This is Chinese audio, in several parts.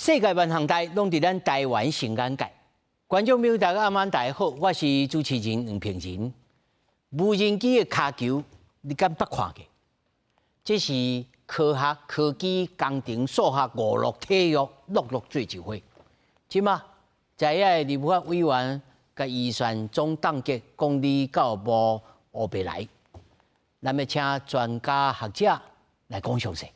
世界萬航台攏佇咱台灣新眼界。觀眾朋友，大家晚安，大家好，我是主持人黃平仁。無人機的腳球，你敢捌看過？這是科學、科技、工程、數學、娛樂、體育陸陸做一回。即馬在野的立法委員甲預算總總結講理教育部烏白來，咱要請專家學者來講詳細。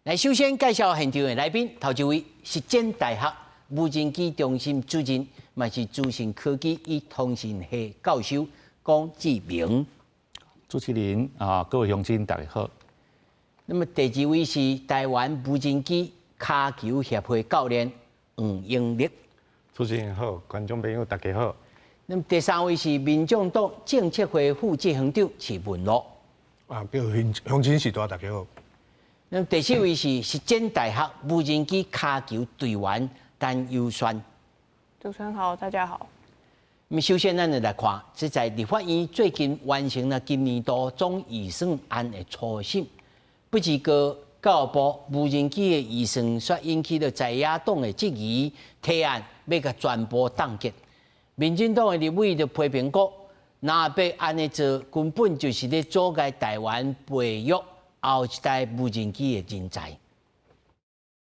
來，首先介紹現場的來賓，頭一位實踐大學無人機中心主任，嘛是資訊科技與通訊系教授龔志明。主持人啊，各位鄉親大家好。那麼第二位是台灣無人機腳球協會教練黃英立。主持人好，觀眾朋友大家好。那麼第三位是民眾黨政策會副執行長徐文樂。啊，各位鄉親時代大家好。那麼第四位是實踐大學無人機腳球隊員陳優璇。主持人好，大家好。那麼首先，咱就來看，這在立法院最近完成了今年度總預算案的初審，不只個教育部無人機的預算卻引起了在野黨的質疑，提案要甲全部凍結。民進黨的立委就批評過，若要安尼做，根本就是咧阻礙台灣培育後一代無人機的人才。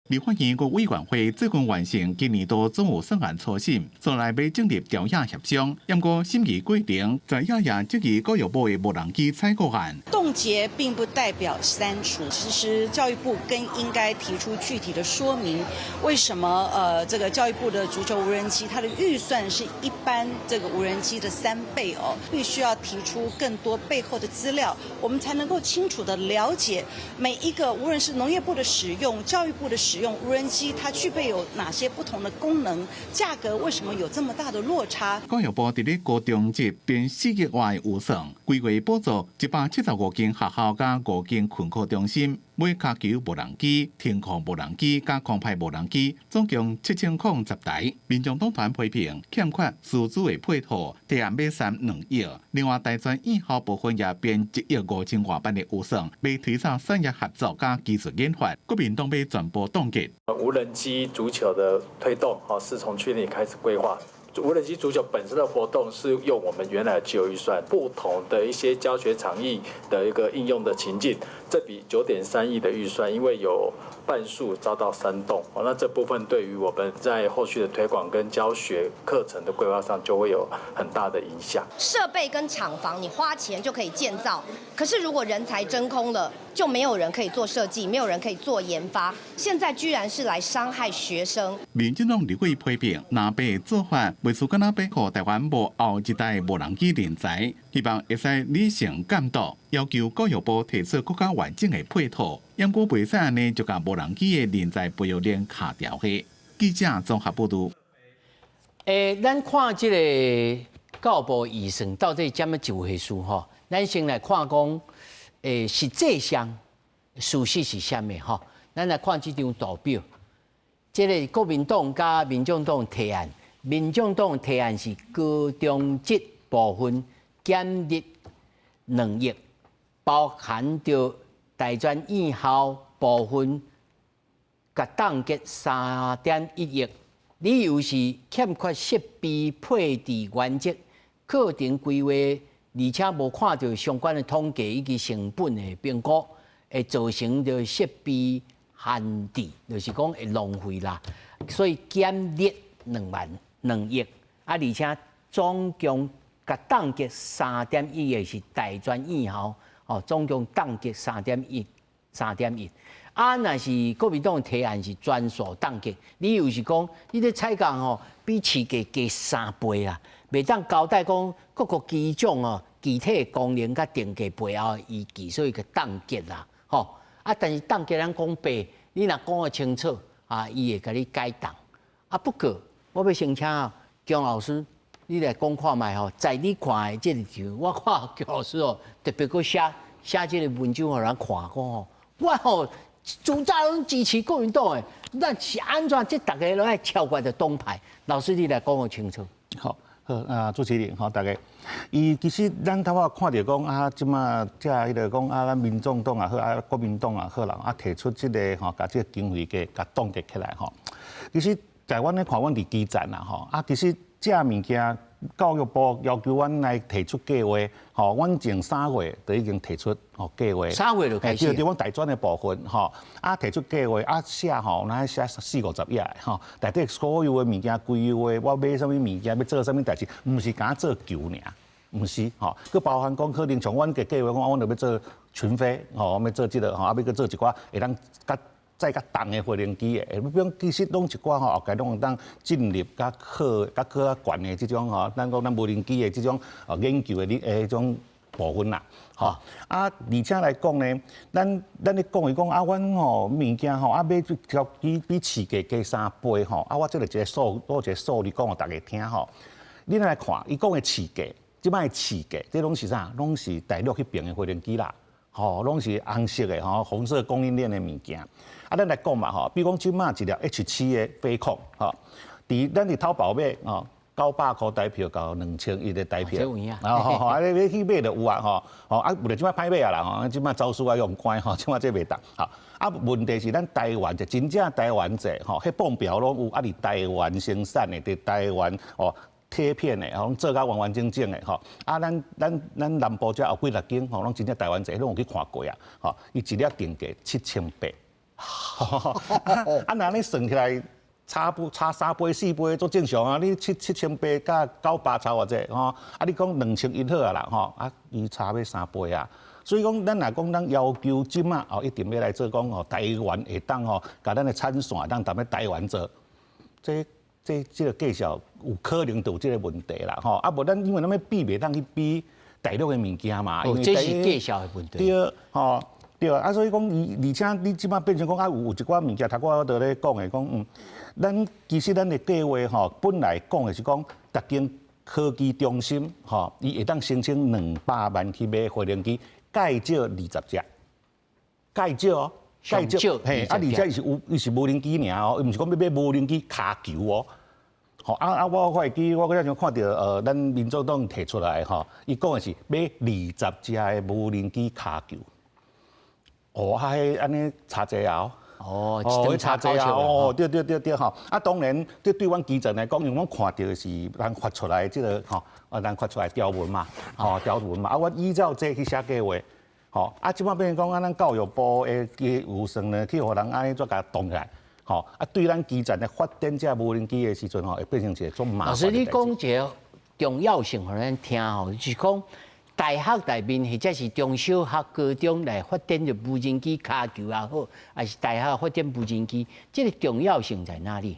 立法院國委員會最近完成今年度總預算案初審，將來要正入朝野協商。不過審議過程，在野也質疑教育部的無人機採購案。凍結並不代表刪除，其實教育部更應該提出具體的說明，為什麼這個教育部的足球無人機，它的預算是一般這個無人機的3倍哦，必須要提出更多背後的資料，我們才能夠清楚地了解每一個，無論是農業部的使用、教育部的使用無人機，它具備有哪些不同的功能？價格為什麼有這麼大的落差？教育部佇咧高中節編4億元的預算，規劃補助175間學校加5間訓課中心，買腳球無人機、天空無人機加空拍無人機，總共7010台。民眾黨團批評欠缺師資的配套，提案要刪2億。另外，大專院校部分也編1億5000萬元的預算，要推動產業合作加技術研發。國民黨要全部凍結。無人機足球的推動，是從去年開始規劃。無人機足球本身的活動是用我們原來的舊預算，不同的一些教學場域的一個應用的情境，這筆9.3億的預算，因為有半數遭到煽動，那這部分對於我們在後續的推廣跟教學課程的規劃上就會有很大的影響。設備跟廠房你花錢就可以建造，可是如果人才真空了，就沒有人可以做設計，沒有人可以做研發。現在居然是來傷害學生。民進黨立委批評，若要做法，為此敢若要讓台灣無後一代無人機人才，希望會使理性監督，要求教育部提出更加完整的配套。因果袂使安尼就甲無人機的人才培育鏈卡掉去。記者綜合報道。咱看這個教育部預算到底怎麼就回數吼？咱先來看講，實際上事實是啥物吼？咱來看這張圖表，這個國民黨加民眾黨提案，民眾黨提案是高中職部分減率2億，包含着大專院校部分甲凍結3.1億，理由是欠缺設備配置原則、課程規劃，而且無看到相關的統計以及成本的評估，會造成着設備限制，就是講會浪費啦。所以減率2億，而且總共甲凍結3.1億是大專院校。總共凍結3.1億。若是國民黨提案是全數凍結，理由是講，你咧採購比市價加3倍啦，袂當交代講各個機種具體的功能甲定價背後的依據，所以個凍結啦。但是凍結咱講白，你若講得清楚，伊會甲你改動。不過我要先請姜老師，你來講看覓在你看的這個圖，我看姜老師特別個寫這個文章互人看講我主早攏支持國民黨的，那是安怎？這大家攏愛超過的黨派，老師你來講個清楚。好，好主持人吼，大家，其實咱頭仔看到講啊，即馬即迄個講啊，咱民眾黨也好，國民黨也好啦，提出即個吼，甲即個經費給甲凍結起來吼。其實在阮咧看，阮佇基層啦吼，其實這物件。教育部要求阮來提出計劃，吼，阮前3月就已經提出吼計劃。3月就開始。就阮大專的部分，吼，提出計劃，寫吼，咱寫40-50頁，吼，內底所有的物件規劃，我買什麼物件，要做什麼代志，毋是敢做球爾，毋是，吼，佮包含講可能從阮嘅計劃，阮就要做群飛，吼，要做即個，吼，要佮做一寡會當甲。再較重的發電機的，比如其實攏一寡吼，後蓋攏當進入較科較懸的這種吼，咱講咱無人機的這種研究的迄種部分啦，吼而且來講呢，咱咧講伊講阮吼物件吼，買比市價加3倍吼，我即個一個數字講互大家聽吼，你來看，伊講的市價，即擺的市價，這攏是啥？攏是大陸迄邊的發電機啦。吼，攏是紅色的吼，紅色供應鏈的物件。咱來講嘛吼，比如講即馬一粒 H7的飛控，吼，咱佇淘寶買吼，900塊台票到2100的台票，你去買就有啊吼，有咧即馬歹買啊啦吼，即馬招數啊用乖吼，即馬這袂當。問題是咱台灣就真正台灣製吼，迄報表攏有，佇台灣生產的，佇台灣哦。貼片的，吼，做甲完完整整的，吼，咱南部遮有幾6間，吼，攏真正台灣製，攏有去看過啊，吼，伊一粒定價7800，若你算起來差3倍4倍足正常啊，你7800甲900差偌濟，吼，你講2100好啊啦，吼，伊差要3倍啊，所以講咱若講咱要求即馬吼，一定要來做講吼，台灣會當吼，甲咱的產線當踮咧台灣做，這個介紹有可能就有這個問題啦，吼，無咱因為咱要比袂當去比大陸的物件嘛，因為這是介紹的問題。對，吼，對，所以講而且你即馬變成講有一寡物件，頭我在咧講的講，咱其實咱的計劃吼，本來講的是講，逐間科技中心吼，伊會當申請200萬去買發電機，介少20隻，介少哦。介少，嘿，而且伊是無人機爾哦，伊毋是講要買無人機骹球哦。吼，我會記，我嗰陣看到咱民眾黨提出來吼，伊講的是買20隻的無人機骹球。安尼差濟啊！差濟啊！對吼。當然，對阮基層來講，因為阮看到的是咱發出來即個吼，咱發出來條文嘛，吼條文嘛，我依照這去寫計劃。吼，即擺變成講咱教育部的預算呢，去互人安尼做甲動起來，吼，對咱基層的發展這無人機的時陣吼，會變成一個種麻煩。老師，你講一個重要性，互咱聽吼，就是講大學內面或者是中小學、高中來發展着無人機骹球也好，還是大學發展無人機，這個重要性在哪裡？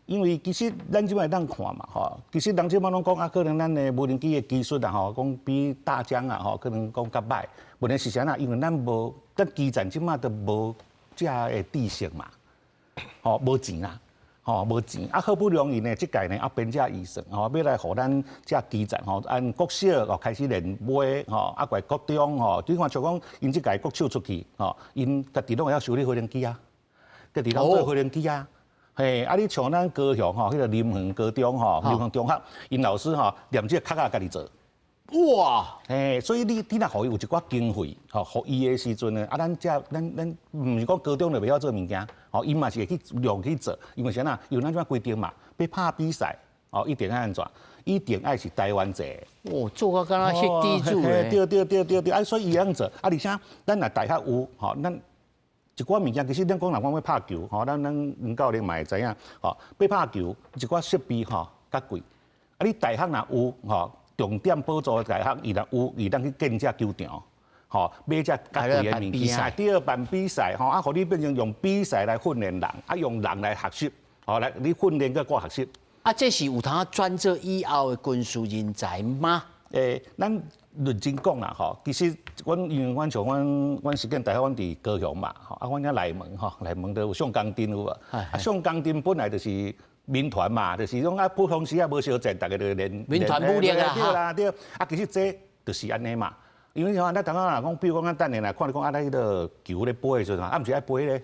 因為其實咱即擺當看嘛，吼，其實人即擺攏講可能咱的無人機的技術啊，吼，講比大疆啊，吼，可能講較歹。問題是啥啊？因為咱基層即擺都無遮個知識嘛，吼，無錢啦，吼，無錢。好不容易呢，即屆呢編這預算，吼，要來互咱遮基層，吼，按國小哦開始練買，吼，過來國中，吼，你看像講因即屆國手出去，吼，因家己攏會曉修理發電機啊，家己攏做發電機啊。嘿，你像咱高雄吼，迄個林園高中吼，林園中學，因老師吼連這個殼啊家己做。哇！嘿，所以你若互伊有一寡經費，吼，互伊的時陣呢，咱毋是講高中就袂曉做物件，吼，伊嘛是會去用去做，因為啥呐？有咱這規定嘛，要拍比賽，吼，一定愛安怎？一定愛是台灣製。哦，做個敢若是地主誒。對，所以伊安做，而且咱若大學有，吼，咱。一寡物件，其實咱講人講要拍球，吼，咱吳教練嘛會知影，吼，要拍球一寡設備吼較貴，你大學若有，吼，重點補助大學，伊若有，伊當去建這球場，吼，買這較貴的物件，第二辦比賽，吼，互你變成用比賽來訓練人，用人來學習，吼，來你訓練個學習。這是有通轉做以後的軍事人才嗎？咱認真講啦，吼，其實因為阮像阮實踐大學，阮佇高雄嘛，吼，阮遐內門吼，內門都有上鋼釘有無？上鋼釘本來就是民團嘛，就是講普通時無相戰，大家就練民團武力啊，對。其實這就是安尼嘛，因為像咱剛剛講，比如講咱等下來看你講迄個球咧飛的時陣，毋是愛飛咧，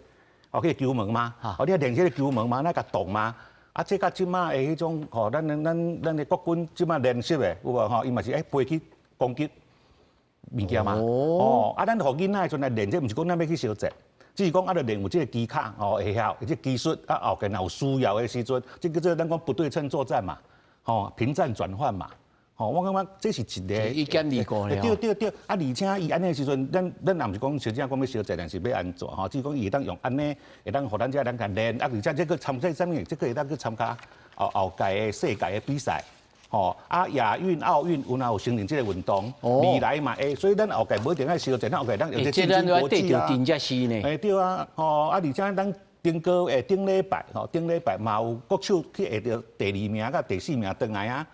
迄個球門嘛，你練這個球門嘛，那個洞嘛。啊，這甲即馬的迄種吼，咱的國軍即馬練習的有無吼？伊嘛是飛去攻擊物件嘛。哦，啊，咱互囡仔的陣來練，這毋是講咱要去燒節，只是講啊，著練有這個技巧吼，會曉，這技術啊，後邊若有需要的時陣，這個做咱講不對稱作戰嘛，吼，平戰轉換嘛。哦，我感覺這是一個一兼二顧咧。對，啊，而且伊安尼時陣，咱也毋是講真正講要燒節，但是要安怎吼？只是講伊會當用安尼，會當互咱遮人甲練，啊，而且這個參賽啥物，這個會當去參加後屆的世界的比賽，吼啊亞運、奧運有哪有承認這個運動，未來嘛會，所以咱後屆無一定愛燒節，咱後屆咱用這進軍國際啊。真正是呢。哎對啊，吼啊，而且咱頂禮拜嘛有國手去下到第2名甲第4名轉來啊。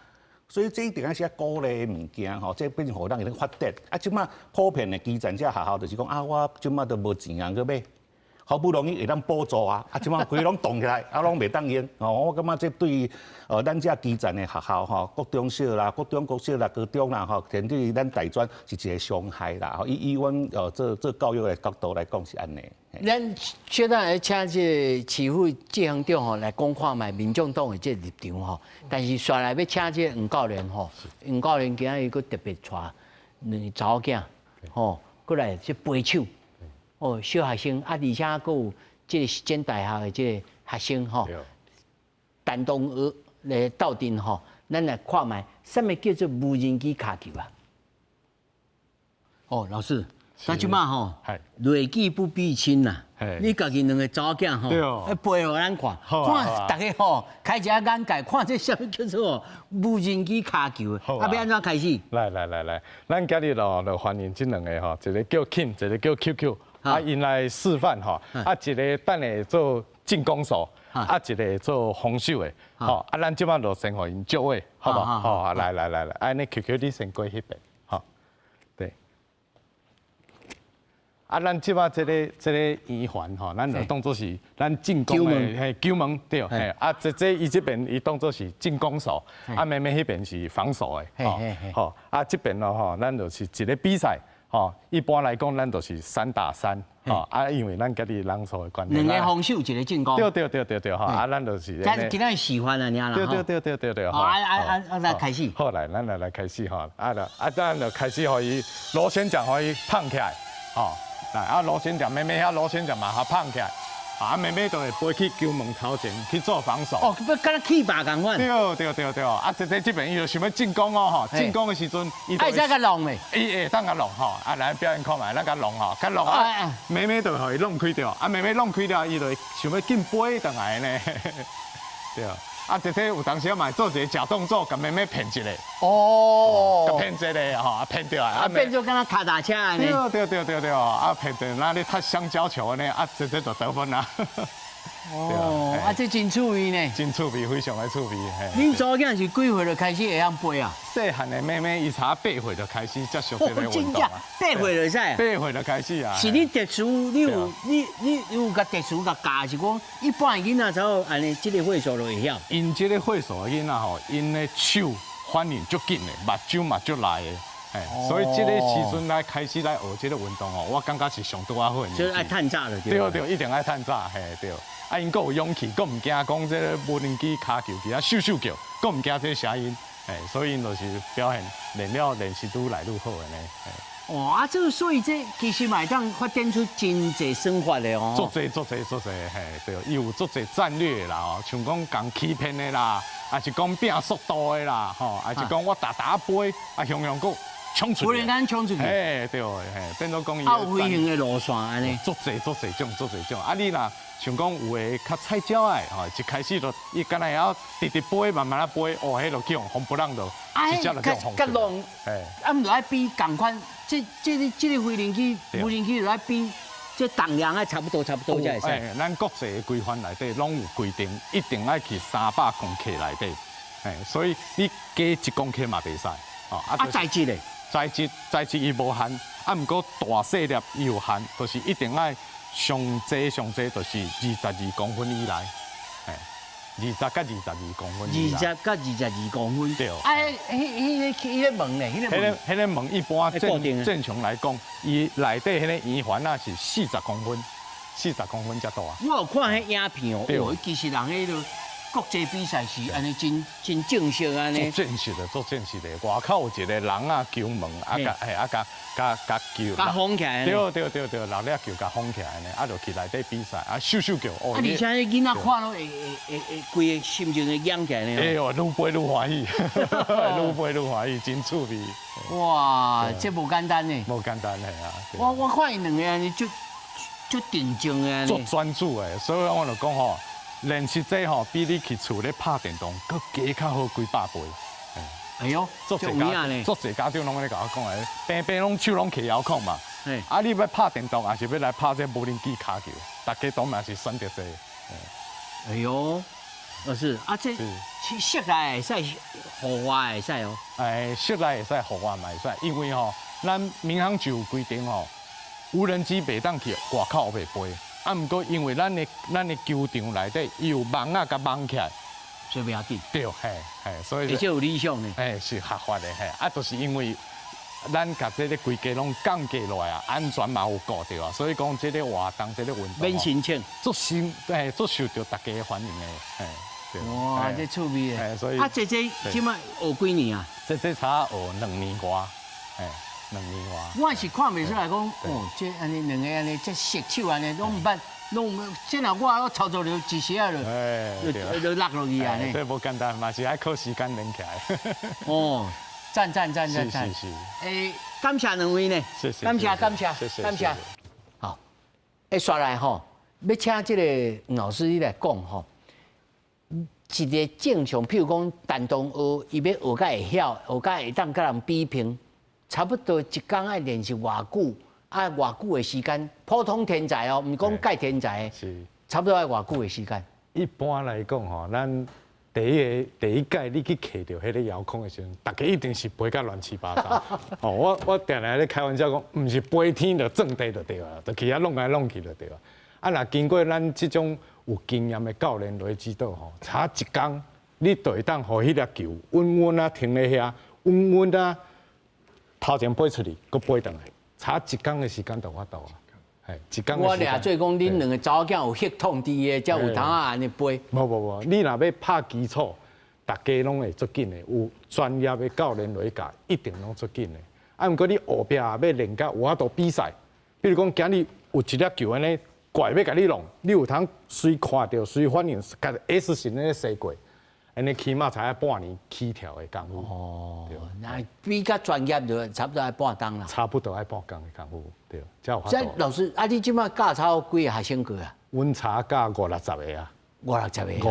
所以這一定係些鼓勵的物件吼，這變成互人會當發展。啊，即馬普遍的基層這學校就是講啊，我即馬都無錢啊，去買，好不容易會當補助啊，啊，即馬規攏動起來，啊，攏袂當用。哦，我感覺這對於咱這基層的學校吼，國中小啦、國中、國小啦、高中啦吼，甚至於咱大專是一個傷害啦。吼，以阮做教育的角度來講是安尼。咱小等來請這市府執行長吼來講看賣民眾黨的這立場吼，但是煞來要請這黃教練吼，黃教練今日佫特別帶兩個查某囝吼，佫來這陪手哦，小學生啊，而且佫有這個實踐大學的這個學生吼，單獨來鬥陣吼，咱來看賣什麼叫做無人機卡球啊？哦，老師。那即馬吼，劣跡不避親吶。你家己兩個查某囝吼，背互咱看，看大家吼開一下眼界，看這什麼叫做無人機卡球，啊要安怎開始？來，咱今日咯就歡迎這兩個吼，一個叫 King，一個叫 QQ， 啊，因來示範吼，啊一個等下做進攻手，啊一個做防守的，吼，啊咱即馬就先互因就位，好不好？好，來，安尼 QQ 你先過迄邊。啊，咱即馬這個圓環吼，咱就當作是咱進攻的球門對，啊，伊這邊伊當作是進攻手，啊，妹妹迄邊是防守的，吼，啊，這邊咯吼，咱就是一個比賽，吼，一般來講咱就是3打3，吼，啊，因為咱家己人數的關係，兩個防守，一個進攻，對，吼，啊，咱就是，今仔示範啊，爾啦，對，好，來開始，好來，咱來開始吼，咱就開始互伊螺旋槳互伊放起來，吼。來啊，螺旋槳，妹妹遐螺旋槳嘛，哈放起來，啊，妹妹就會飛去球門頭前去做防守。哦，要跟起靶共款。對，啊，這邊伊就想要進攻哦，吼，進攻的時陣，伊愛再甲弄未？伊會當甲弄吼，啊，來表演看賣，咱甲弄吼，甲弄啊，妹妹就互伊弄開掉，啊，妹妹弄開掉，伊就想要緊飛轉來呢，對。啊，這有當時嘛做一個假動作，甲妹妹騙一個。哦。甲騙一個吼，啊騙掉啊。啊變做敢若卡達車安尼。對，啊騙掉，那你踢香蕉球呢？啊，這就得分啦。哦，啊，這真趣味呢。真趣味，非常的趣味。恁查某囝是幾歲就開始會曉飛啊？細漢的妹妹，伊才8歲就開始接觸這個運動啊。8歲就使啊？8歲就開始啊。是你特殊，你有個特殊個教，是講一般的囡仔才有安尼，這個歲數就會曉。因這個歲數的囡仔吼，因的手反應足緊的，目睭嘛足來的。所以這個時陣來開始來學這個運動吼，我感覺是上拄啊好。就是愛趁早的。對，一定愛趁早，嘿對。啊，因佫有勇氣，佫唔驚講這個無人機卡球，其他咻叫，佫唔驚這個聲音，所以因就是表現練習愈來愈好的呢。哇，啊，這個所以這其實嘛會當發展出真濟生活的哦。足濟，嘿對，伊有足濟戰略啦，哦，像講講欺騙的啦，還是講拼速度的啦，吼，還是講我打飛，啊，向佫衝出去。忽然間衝出去。嘿，對，嘿，變做講伊。啊，有飛行的路線安尼。足濟種，啊，你若像講有誒較菜鳥的，吼，一開始就伊干那要直飛，慢慢啊飛，哦，迄落去紅不讓就直接就叫紅。甲龍，啊，唔著愛比共款，這個無人機就愛比，這重量啊差不多才會使。咱國際的規範內底攏有規定，一定愛去300公克內底，所以你加1公克嘛袂使。啊，材質嘞？材質伊無限，啊，毋過大細粒伊有限，就是一定愛。上濟就是22公分以內，20到22公分以內。20到22公分。對。啊，迄個門呢？迄個門一般正常來講，伊內底迄個圓環啊是40公分，40公分才大。我有看迄影片哦，其實人迄個國際比賽是安尼真正式安尼。做正式的，做正式的。外口有一個人啊球門，甲球。甲封起來。對，老叻球甲封起來呢，就去內底比賽，秀球。哦。而且囡仔看到會規個心情會癢起來呢。哎呦，愈飛愈歡喜，愈飛愈歡喜，真趣味。哇，這無簡單呢。無簡單的啊。我看伊兩個安尼就定靜的，做專注的，所以我就講吼，練習這吼比你去厝咧拍電動，佫加較好幾百倍。哎呦，做有影呢，做儕家長攏咧甲我講誒，平平攏手攏摕遙控嘛。啊，你要拍電動，還是要來拍這無人機卡球？大家都嘛是選擇這。哎呦，是啊，這室內會使，戶外會使哦。哎，室內會使，戶外嘛會使，因為吼，咱民航局有規定吼。無人機袂當去外口袂飛，啊，毋過因為咱的球場內底有網啊甲網起來，所以不要緊。對，所以。而且有理想呢。是合法的，啊，就是因為咱甲這個規格攏降低落來啊，安全嘛有顧到啊，所以講這個活動、這個運動。免申請。足受到大家的歡迎的，哇，這趣味的。所以。啊，這即擺學幾年啊？這差學2年多，2年多。我是看袂出來講，哦，這安尼兩個安尼，這熟手安尼，攏唔捌，這若我操作了一下就落落去安尼。這無簡單嘛，是愛靠時間練起來。哦，讚！是。感謝兩位呢，謝謝。感謝。好，刷來吼，要請這個吳老師你來講吼，一個正常，譬如講單動學，伊要學甲會曉，學甲會當甲人比拼。差不多一天愛練習偌久，啊偌久的時間，普通天才哦，唔講介天才，是差不多愛偌久的時間。一般來講吼，咱第一屆你去摕到迄個遙控的時候，大家一定是飛甲亂七八糟。哦，我定定咧開玩笑講，唔是飛天就正地就對啊，就去遐弄來弄去就對啊。啊，若經過咱這種有經驗的教練來指導吼，差一天你就會當互迄粒球穩穩啊停咧遐，穩穩啊。頭前飛出去，佫飛回來，差一天的時間就法度啊！一天。我倆做講，恁兩個查某囝有血統啲嘅，才有通啊安尼飛。無，你若要拍基礎，大家攏會足緊的，有專業的教練來教，一定攏足緊的。啊，毋過你後壁要練到有法度比賽，比如講今日有一粒球安尼怪要甲你弄，你有通隨看到隨反應，甲 S 型咧射過。安尼起碼才要半年起跳的功夫。哦，那比較專業就差不多要半冬啦。差不多要半工的功夫，對。才有法度。老師，啊，你即馬教操幾個學生過啊？阮差教50-60個啊。50-60個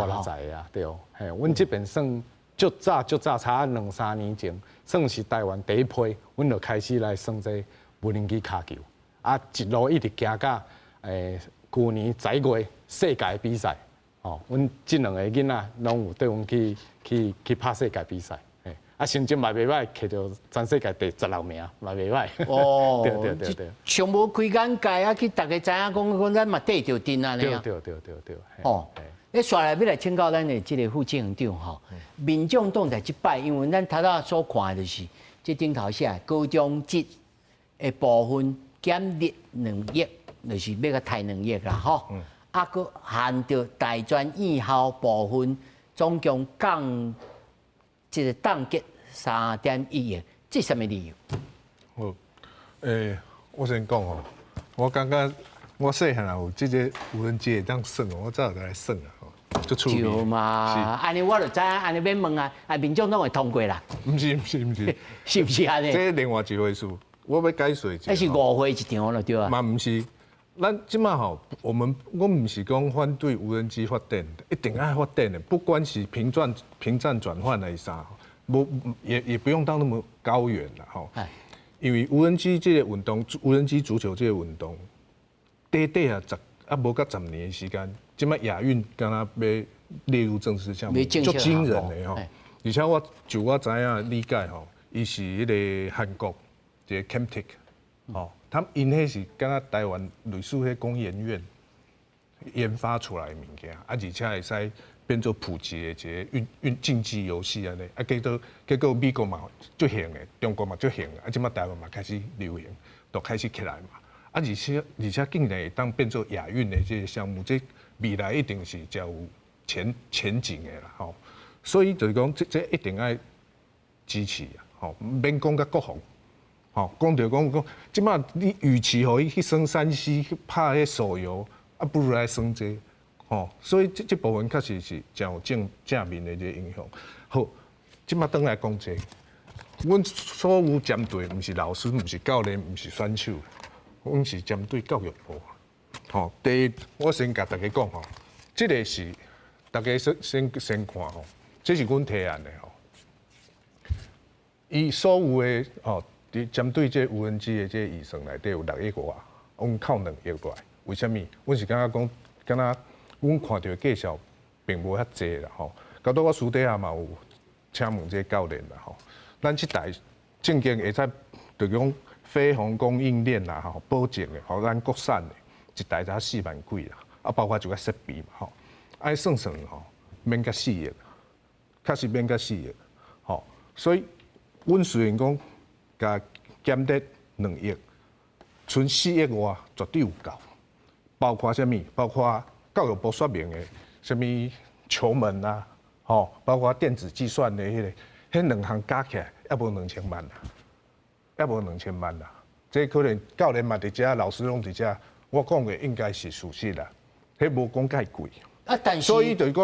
啊，對。嘿，阮這邊算足早差2-3年前，算是台灣第一批，阮就開始來算這無人機卡球，啊，一路一直行到去年10月世界比賽。哦，阮這兩個囡仔攏有對阮去拍世界比賽，啊，成績嘛袂歹，摕到全世界第16名，嘛袂歹。哦，對。上無開眼界啊，去大家知影講咱嘛得着陣啊，對。哦，你刷來要來請教咱的這個副執行長吼，民眾黨在這擺，因為咱頭仔所看的就是這頂頭寫高中職的部分減列2億，就是要個抬2億啦，吼。啊，佫限到大專院校部分，總共降這個凍結3.1億，這什麼理由？好，我先講吼，我感覺我細漢有這個無人機會當算哦，我早就來算啊，吼，就出名。就嘛，安尼我就知影，安尼免問啊，啊民眾黨會通過啦。唔是，是不是安尼？這另外一回事，我要解說一下。那是誤會一場就對啊。嘛唔是。咱即馬吼，我唔是講反對無人機發展，一定愛發展的，不管是平戰轉換還是啥，也不用到那麼高遠啦吼。因為無人機這個運動，無人機足球這個運動，短啊無到10年的時間，即馬亞運剛剛要列入正式項目，足驚人的吼。而且我知影理解吼，伊是迄個韓國一個 Camtech 吼。他們因迄是敢若台灣類似迄工研院研發出來的物件，啊，而且會使變做普及的一個競技遊戲安尼，啊，結果美國嘛足行的，中國嘛足行的，啊，即馬台灣嘛開始流行，都開始起來嘛，啊，而且竟然會當變做亞運的這個項目，這未來一定是較有前景的啦，吼。所以就是講，這一定要支持啊，吼，免講甲國防，吼，講着講，即馬你與其互伊去升山西去拍迄手遊，啊，不如來升這，吼。所以這部分確實是真有正面的一個影響。好，即馬轉來講這個，阮所有針對，毋是老師，毋是教練，毋是選手，阮是針對教育部。吼，第一，我先甲大家講吼，這個是大家先看吼。這是阮提案的吼，伊所有的吼，針對這無人機的這預算內底有6億外，阮扣2億外。為什麼？阮是感覺講，敢若阮看到的計數並無遐濟啦吼。到倒我私底下嘛有請問這個教練啦吼，咱這台正經會使，就講飛鴻供應鏈啦吼，保證的吼，咱國產的一台才4萬幾啦，啊包括就個設備嘛吼，愛算算吼，免甲4億。確實免甲4億，吼，所以阮雖然講甲減跌2億，剩4億外絕對有夠。包括啥物？包括教育部說明的啥物球門啊，吼，包括電子計算的迄個，迄2項加起來也無2000萬啦，也無2000萬啦。這可能教練嘛佇遮，老師攏佇遮，我講的應該是事實啦，迄無講介貴。啊，但是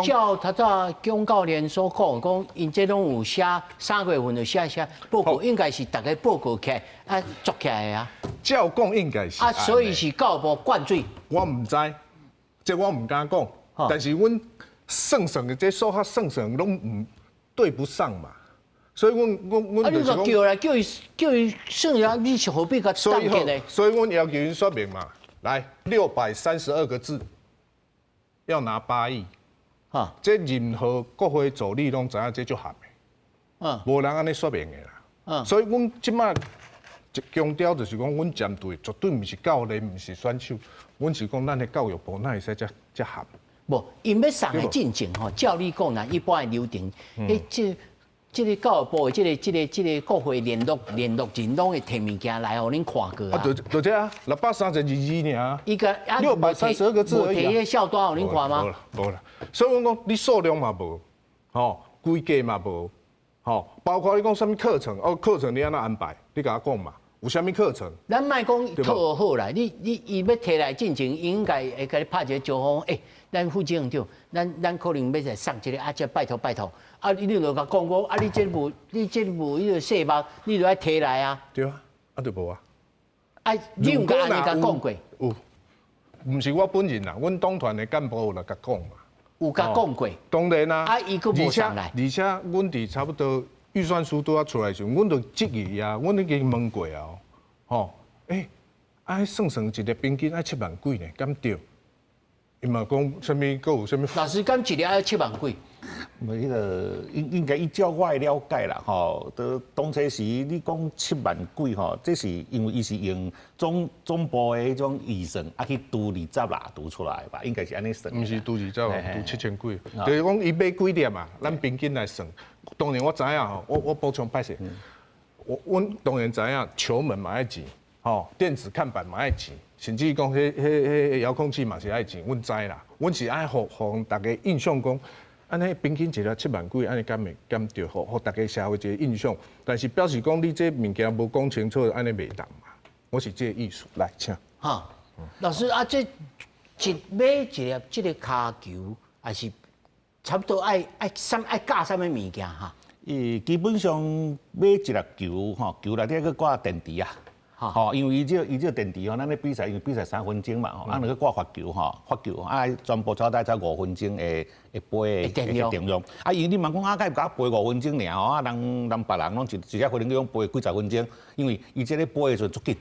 照他早蔣教練所講，因這攏有寫3月份就寫報告，應該是大家報告起來啊，做起來的啊。照講應該是。啊，所以是教育部灌水。我唔知，這我唔敢講。但是阮算的這數學算攏唔對不上嘛，所以阮。啊，你就叫伊算呀，你是何必甲當結呢？所以阮要求因說明嘛，來632個字。要拿8億，啊，這任何國會助理攏知影這足合的，無人安尼說明的啦，所以阮即馬強調就是講，阮針對絕對毋是教練，毋是選手，阮是講咱的教育部哪會使這合？無，因要送的進程吼，照你講啦，一般的流程，這個教育部的這個國會聯絡人攏會摕物件來，互恁看過啊。就這啊，632字爾。伊個632個字而已。無摕迄小單，互恁看嗎？無啦，所以我講你數量嘛無，吼，規格嘛無，吼，包括你講什麼課程，課程你安怎安排？你甲我講嘛，有啥物課程？咱莫講套好啦，你伊要摕來進程，應該會甲你拍一個招呼，咱副警長，咱可能要來送一個啊，這拜託。啊！你就甲講過，啊！你這無迄個細目，你就愛摕來啊。對啊，啊就無啊。啊，你有甲安尼甲講過？有，毋是我本人啦，阮黨團的幹部有來甲講嘛。有甲講過。當然啦。啊，伊佫無上來。而且阮佇差不多預算書拄仔出來時，阮就質疑啊，阮已經問過啊，吼，啊，算一個平均愛7萬幾呢，敢對？伊嘛講啥物？佫有啥物？老師敢一日愛7萬幾？迄個應該依照我的了解啦，吼，都當初時你講7萬幾吼，這是因為伊是用總部的迄種預算啊去除20啦，除出來吧，應該是安尼算。毋是除20，除7000幾，就是講伊買幾點嘛，咱平均來算。當然我知影吼，我補充歹勢，阮當然知影球門嘛愛錢，吼，電子看板嘛愛錢，甚至講迄遙控器嘛是愛錢，阮知啦，阮是愛互大家印象講。安尼平均一日7萬幾，安尼敢對，互大家社會一個印象。但是表示講你這物件無講清楚，安尼袂當嘛。我是這個意思，來請。哈，老師啊，這買一粒這個骹球，還是差不多愛加什麼物件哈？基本上買一粒球吼，球內底去掛電池啊。吼，因為伊這電池吼，咱咧比賽，因為比賽3分鐘嘛吼，咱去掛發球吼，發球啊，全部超大才5分鐘會飛的電量。啊，因為你問講甲伊甲飛5分鐘爾吼，啊，人別人攏一隻可能用飛幾十分鐘，因為伊這個飛的時陣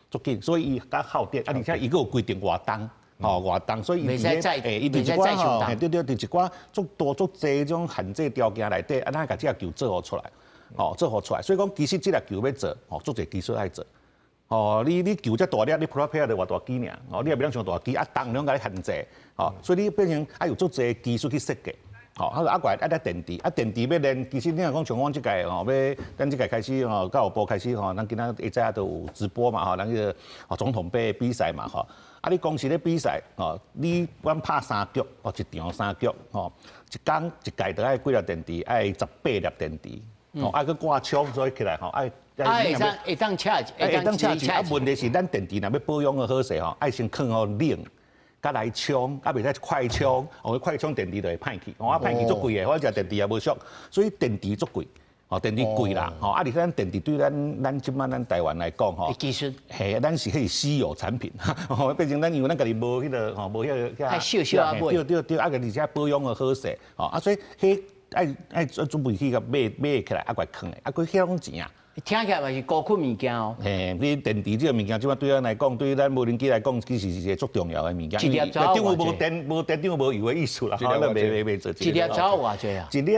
足緊，所以伊較耗電，啊，而且伊佫有規定活動，吼活動，所以伊佇咧伊佇一寡吼，對，佇一寡足多足濟種限制條件內底，啊，咱甲這個球做好出來，吼做好出來，所以講其實這個球要做，吼足濟技術愛做。哦，你球這大粒，你 prepare 就偌大機爾，哦，你也袂當上大機，啊，重量甲你限制，哦，所以你變成愛有足濟技術去設計，哦，啊，過來啊，電池，啊，電池要練，其實你若講像阮即屆吼，咱即屆開始吼，教育部開始吼，咱今仔下早都有直播嘛，吼，咱個總統盃比賽嘛，吼，啊，你公司咧比賽哦，你阮拍3局哦，一場3局哦，一工一屆都爱幾粒電池，愛18粒電池，哦，愛去掛槍，所以起來吼愛。會當車，會當車錢。啊，問題是咱電池若要保養個好勢吼，愛先放好冷，甲來充，啊袂使快充，哦，快充電池就會歹去，哦，啊歹去足貴的，或者電池也無俗，所以電池足貴。哦，電池貴啦，吼，啊，而且咱電池對咱即擺咱台灣來講，吼，技術，係，咱是迄稀有產品，吼，變成咱因為咱家己無迄個，吼，無迄個，還少啊，對，啊，而且保養個好勢，吼，啊，所以迄愛準備去個買起來，啊，怪坑的，啊，佢遐攏錢啊。聽起來嘛是高級物件哦。嘿，你電池這個物件，即擺對咱來講，對咱無人機來講，其實是一個足重要的物件。一粒早無電，當有無油的意思啦。咱袂做。一粒早偌濟啊？一粒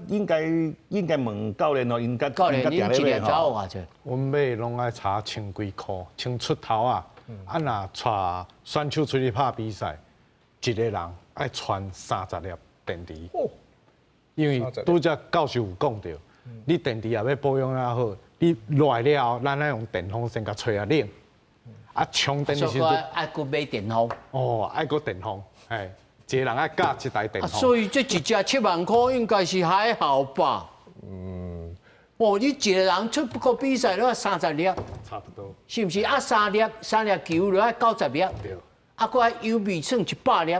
應該問教練哦，應該教練，恁一粒早偌濟？阮買攏愛差千幾箍，千出頭啊！啊，若帶選手出去拍比賽，一個人愛傳30粒電池。因為拄則教授有講到，你電池也要保養啊好。你來了後，咱愛用電風先甲吹啊冷，啊充電的時候愛擱買電風。哦，愛擱電風，哎，一個人愛架一台電風。所以這一隻7萬塊應該是還好吧？哦，你一個人出國比賽都要30粒。差不多。是不是啊？3粒球就要90粒。對。啊，擱愛優美算100粒。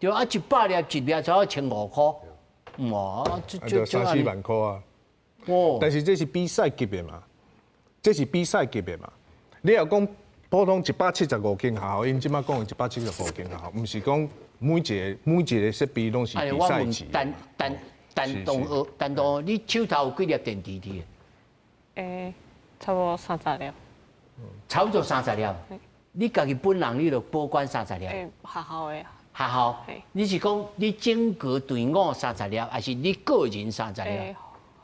對。啊，100粒一粒才要1500塊。哇，這3-4萬塊啊。哦，但是這是比賽級的嘛，你要講普通175間學校，因即馬講的175間學校，唔是講每一個設備攏是比賽級。單動，你手頭有幾粒電池的？差不多30粒。差不多30粒。你家己本人你就保管30粒。學校的。學校？你是講你整個隊伍30粒，還是你個人30粒？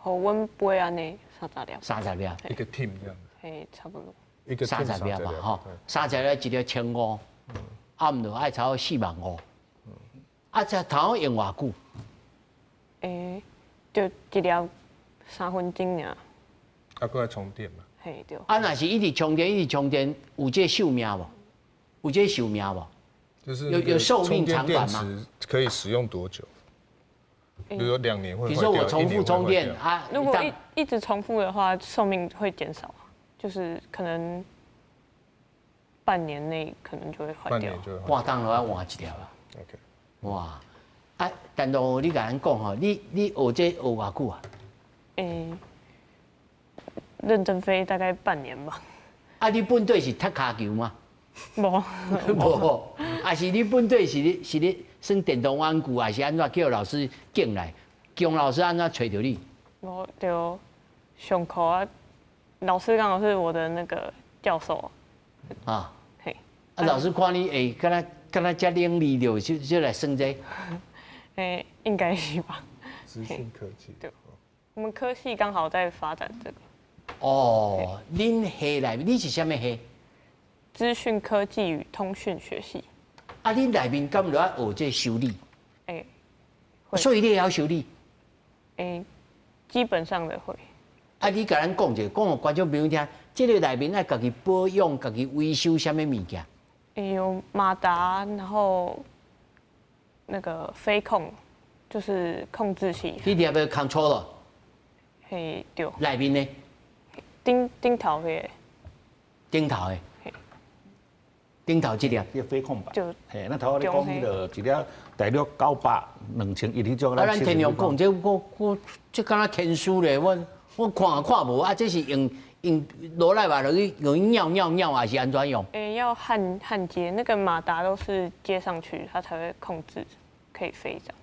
和阮杯安尼30粒，30粒，一個 team 這樣，嘿，差不多，一個30粒嘛，吼，30粒一粒1500，啊，唔就愛超45000，啊，這頭用偌久？就一粒3分鐘爾。啊，擱愛充電嘛？嘿，對。啊，若是一直充電，有這壽命無？有這壽命無？就是有壽命長短嗎？可以使用多久？比如說2年會，比如說我重複充電啊，如果一直重複的話，壽命會減少，就是可能半年內可能就會壞掉。哇，當然要換一條啊。OK。哇，啊，但都你甲咱講吼，你學這學偌久啊？認真飛大概半年吧。啊，你本隊是踢骹球嗎？無，啊是你本隊是你算電動玩具，還是安怎叫老師進來？姜老師安怎找到你？我就上課啊，老師剛好是我的那個教授。啊，嘿，啊老師看你敢若遮伶俐就來算這？應該是吧。資訊科技。對，我們科系剛好在發展這個。哦，恁系內面你是啥物系？資訊科技與通訊學系。啊，恁內面敢有要學這修理？所以你也要修理？基本上的會。啊，你甲咱講者，講互觀眾朋友聽，這個內面愛家己保養、家己維修啥物物件？有馬達，然後那個飛控，就是控制器。你哋有冇 controller？嘿，對。內面呢？頂頭的。頂頭的。頂頭這粒，這飛控吧。就嘿，那頭你講迄個一粒大約900、2000一哩種。啊，咱天陽講這我這敢若天書咧，我看無啊，這是用羅賴吧，容易尿還是安怎用？要焊接，那個馬達都是接上去，它才會控制，可以飛這樣。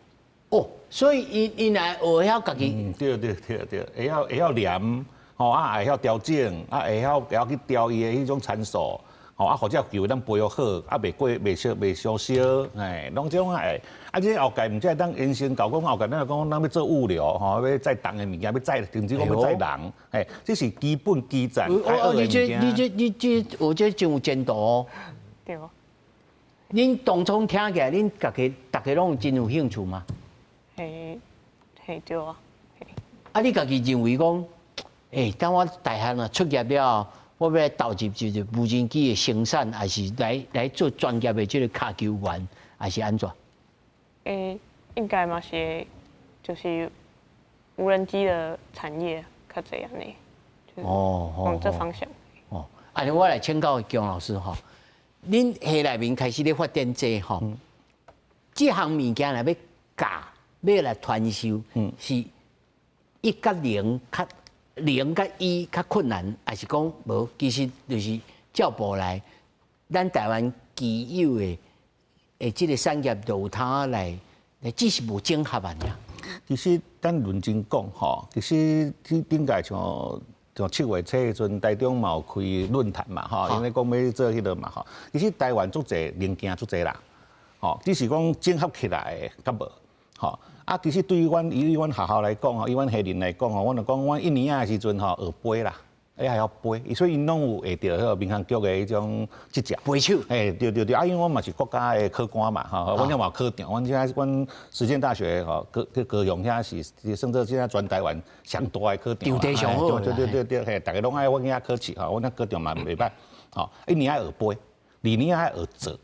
哦，所以因來學曉家己。對，會曉量，吼啊，會曉調整，啊，會曉去調伊的迄種參數。哦，啊，或者球咱培育好，啊，袂燒燒，哎，攏這種哎，啊，這後屆唔只當延伸到講後屆，咱講咱要做物流，吼，要載重的物件，要載，甚至講要載人，哎，這是基本基站。你這我這真有前途哦。對哦。恁當初聽起來，恁大家攏真有興趣嗎？嘿，對啊。啊，你家己認為講，等我大漢啊出業了。我要來投入就是無人機的生產，還是來做專業的這個卡球員，還是安怎？應該嘛是，就是無人機的產業較這樣呢，就是往這方向。安尼我來請教姜老師哈，恁下內面開始咧發展這哈，這項物件來要教，要來傳授，是1甲0較0甲1較困難，還是講無？其實就是照步來，咱台灣既有的這個產業就有通來，只是無整合啊。其實咱認真講吼，其實頂個像7月初迄陣，台中嘛有開論壇嘛吼，因為講要做迄個嘛吼。其實台灣足濟零件足濟啦，吼，只是講整合起來的較無，吼。啊，其實對於以阮學校來講吼，以阮學人來講吼，阮就講，阮1年的時陣吼學飛啦，還要飛，所以因攏有下着迄個民航局的迄種執照。飛手。對，啊，因為我嘛是國家的科官嘛，吼，阮也嘛有科長，阮現在阮實踐大學吼高雄遐是算做現在全台灣上大的科長。地上好。對，嘿，大家攏愛阮遐考試吼，阮遐科長嘛袂歹，吼，1年愛學飛，2年愛學做，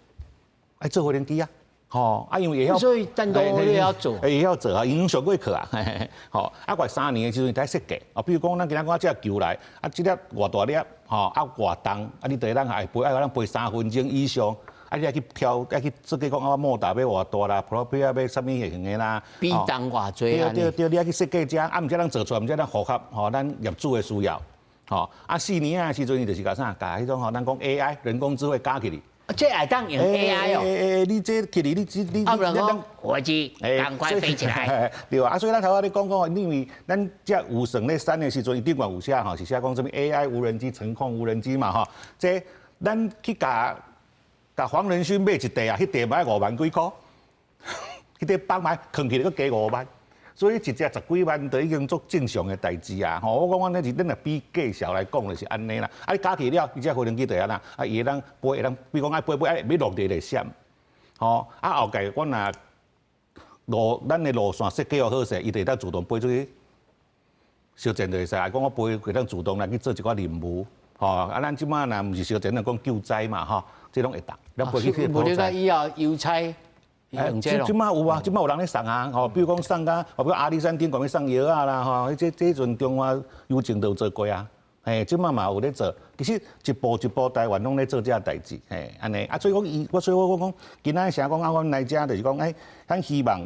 愛做飛行機啊。吼，啊，因為也要，所以單獨也要做，也要做啊，因為上過課啊，吼，啊，我3年的時陣在設計，啊，比如講咱今仔講這球來，啊，這粒偌大粒，吼，啊，偌重，啊，你第一咱愛飛，愛咱飛3分鐘以上，啊，你愛去挑，愛去設計講啊，莫達要偌大啦，Pro 要啥物型的啦，比重偌濟啊，對，你愛去設計這，啊，毋則咱做出來，毋則咱符合吼咱業主的需要，吼，啊，4年的時陣，伊就是甲啥，甲迄種吼，咱講 AI 人工智慧加起哩。這還當用 AI 哦？你這起哩，你啊，不然講火機趕快飛起來，對啊，所以咱頭仔咧講，因為咱這有算咧3的時陣，伊頂懸有寫吼，是寫講什麼 AI 無人機、程控無人機嘛吼，這咱去甲黃仁勳買一地啊，迄地買5萬幾塊，迄地放買囥起來佫加5萬。所以一隻10幾萬就已經做正常的代誌啊！吼，我講阮咧是咱若比計數來講就是安尼啦。啊，你加起了，伊隻飛行機就安那，啊，伊會當飛，會當，比如講愛飛，要落地來閃，吼，啊後蓋阮若咱的路線設計好勢，伊就會當自動飛出去，小戰就會使。講我飛會當自動來去做一寡任務，吼，啊，咱即馬若毋是小戰，就講救災嘛，吼，這攏會當。咱飛去無你講以後郵差。即馬有啊，即馬有人咧送啊，吼，比如講送甲，比如阿里山頂懸要送藥啊啦，吼，這陣中華郵政都有做過啊，嘿，即馬嘛有咧做，其實一步一步台灣攏咧做這代誌，嘿，安尼，啊，所以講所以我講，今仔成講啊，阮來遮就是講，咱希望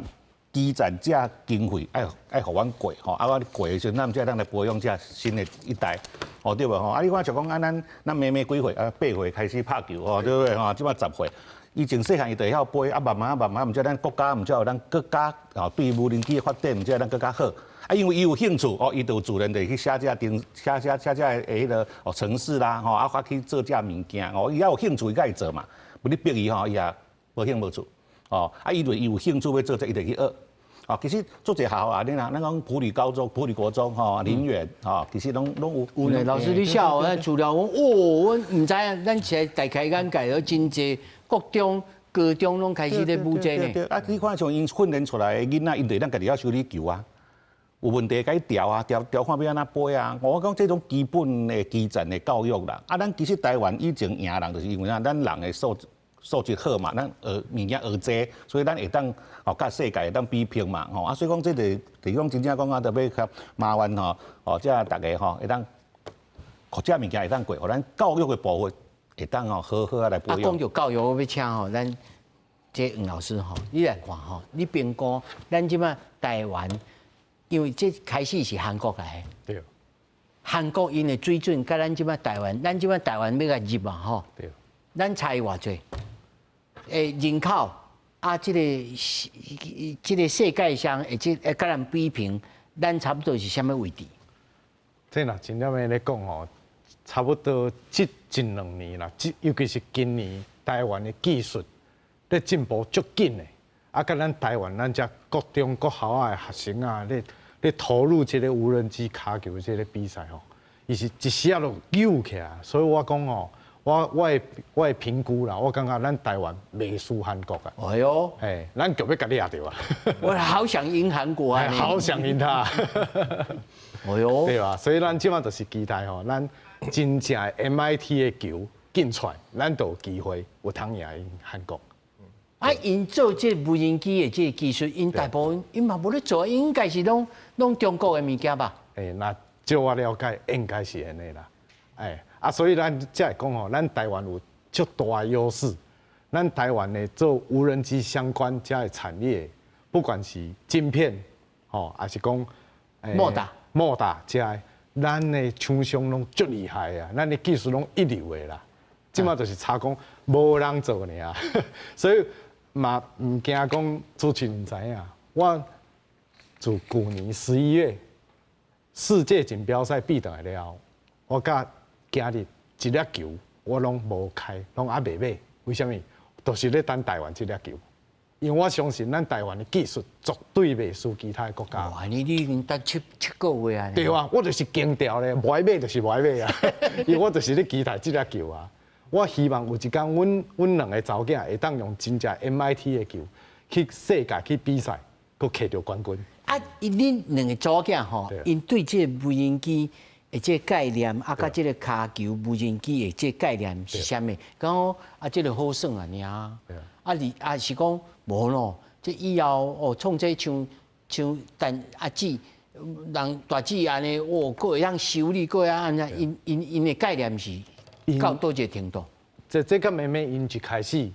基站這經費愛互阮過，吼，啊，我過的時陣，咱才當來培養這新的一代，吼，對無吼，啊，你看像講啊，咱妹妹幾歲啊，8歲開始拍球，吼，對不對？吼，即馬10歲。以前細漢伊就會曉飛，啊慢慢，毋知咱國家，毋知有咱國家吼對無人機的發展，毋知咱更較好。啊，因為伊有興趣，哦，伊就自然就去寫這的迄個哦程式啦，吼，啊，發去做這物件，哦，伊也有興趣，伊才會做嘛。不你逼伊吼，伊也無興無處，哦，啊，伊有興趣要做，伊就去學。哦，其實做一個學校啊，咱講埔里高中、埔里國中、吼林園，吼，其實攏有。有呢，老師你曉我資料，阮阮毋知影，咱現在大開眼界了真濟。國中、高中攏開始咧補這呢。啊，你看像因訓練出來的囡仔，因就咱家己要修理球啊，有問題該調啊，調看要安怎飛啊。我講這種基本的基層的教育啦。啊，咱其實台灣以前贏人，就是因為咱人的素質好嘛，咱學物件學濟，所以咱會當哦，甲世界會當比拼嘛，吼。啊，所以講這就是講真正講啊，特別較麻煩吼，哦，這大家吼會當學這物件會當過，互咱教育的部分。會當吼好好來培養。講到教育，我要請吼咱這黃老師吼，你來看吼，你評估咱即馬台灣，因為這開始是韓國來的。對。韓國因的水準，甲咱即馬台灣，咱即馬台灣要甲入嘛吼。對。咱差偌濟？人口啊，這個世界上，甲咱比拼，咱差不多是啥物位置？這若真正要咧講吼。差不多這1-2年啦，尤其是今年台灣的技術咧進步足緊的，啊，甲咱台灣咱遮國中國校啊的學生啊，咧投入這個無人機卡球這個比賽吼，伊是一時啊就有起來，所以我講吼，我的評估啦，我感覺咱台灣袂輸韓國啊。哎呦，咱就要甲你壓到啊！我好想贏韓國啊，好想贏他。哎呦，對吧？所以咱即馬就是期待吼，咱真正的 MIT 的球進出來，咱就有機會有通贏韓國。啊，因做這無人機的這個技術，因大部分因嘛無咧做，應該是攏中國的物件吧？那照我了解，應該是安尼啦。所以咱才會講吼，咱台灣有足大的優勢。咱台灣的做無人機相關這的產業，不管是晶片，吼，還是講莫達這的，咱的廠商攏足厲害啊，咱的技術攏一流的啦。即馬就是差講無人做爾，所以嘛唔驚講主持人知影，我自去年11月世界錦標賽比倒來了後，我甲今日一粒球我攏無開，攏還未買。為什麼？就是咧等台灣這粒球，因為我相信咱台灣的技術絕對袂輸其他的國家。哇，你已經等七個月啊！對啊，我就是強調咧，無愛買就是無愛買啊，因為我就是咧期待這粒球啊。我希望有一天，阮兩個查囝會當用真正 MIT 的球去世界去比賽，佫摕到冠軍。啊，恁兩個查囝吼，因對這無人機的這個概念，啊，甲這個骹球無人機的這個概念是啥物？講啊，這個好耍啊，爾是講無咯，這以後哦，創這像但阿姊，人大姊安尼，哦，佫會當修理，佫會安怎？因的概念是到多少程度？這個妹妹因一開始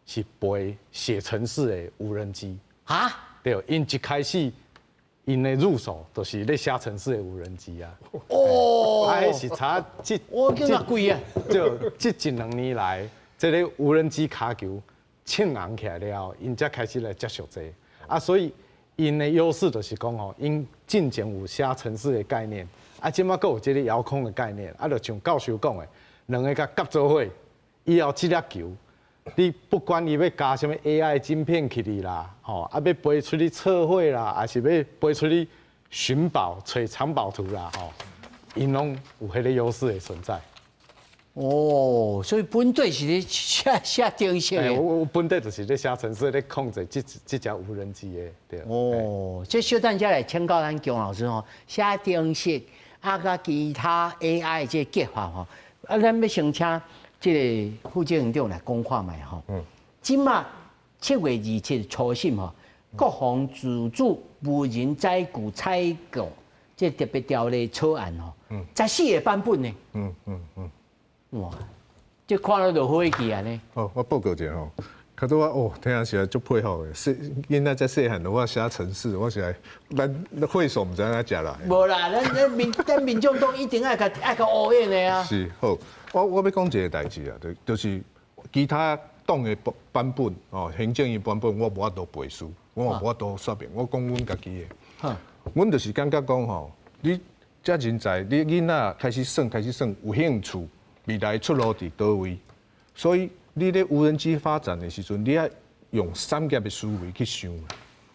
是背寫程式的無人機啊，對，因一開始因的入手就是咧寫程式的無人機啊。哦，還是差我叫嘛貴啊！就這一兩年來，這個無人機卡球慶紅起來了後，因才開始來接觸這個啊，所以因的優勢就是講吼，因進前有寫程式的概念，啊，即馬佫有這個遙控的概念，啊，就像教授講的。兩個甲夾做伙，以後這粒球，你不管伊要加什麼 AI 晶片去哩啦，吼，啊要飛出去測繪啦，還是要飛出去尋寶、找藏寶圖啦，吼，因攏有迄個優勢的存在。哦，所以本隊是咧寫程式的。我本隊就是咧寫程式咧控制這隻無人機的，對。哦，這小等下來請教咱姜老師吼，寫程式啊，甲其他 AI 這個結合吼。啊，咱要先請這個副執行長來講看賣吼。即馬7月27日初審吼，國防自主無人載具採購這特別條例草案吼，14個版本呢。哇，這看了就好氣啊呢。哦，我報告一下吼，可是我哦，聽下是足配合的，現在在細漢的我寫程式，我是來咱會所唔知影食啦。無啦，咱民眾黨一定愛甲烏煙的啊。是好，我要講一個代志啊，就是其他黨的版本哦，行政院版本我無法度背書，我無法度說明，我講阮家己的。阮就是感覺講吼，你遮人才，你囡仔開始算，有興趣，未來出路佇倒位，所以。你咧無人機發展的時陣，你要用產業的思維去想，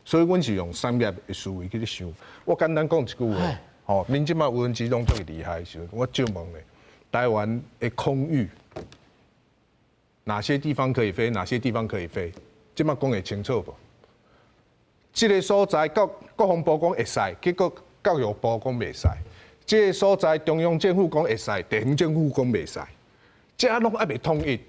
所以阮是用產業的思維去想。我簡單講一句話，吼，恁即馬無人機攏最厲害的時陣，我就問咧，台灣的空域哪些地方可以飛，哪些地方可以飛？即馬講會清楚無？這個所在國防部講會使，結果教育部講袂使；這個所在中央政府講會使，地方政府講袂使，這攏還袂統一。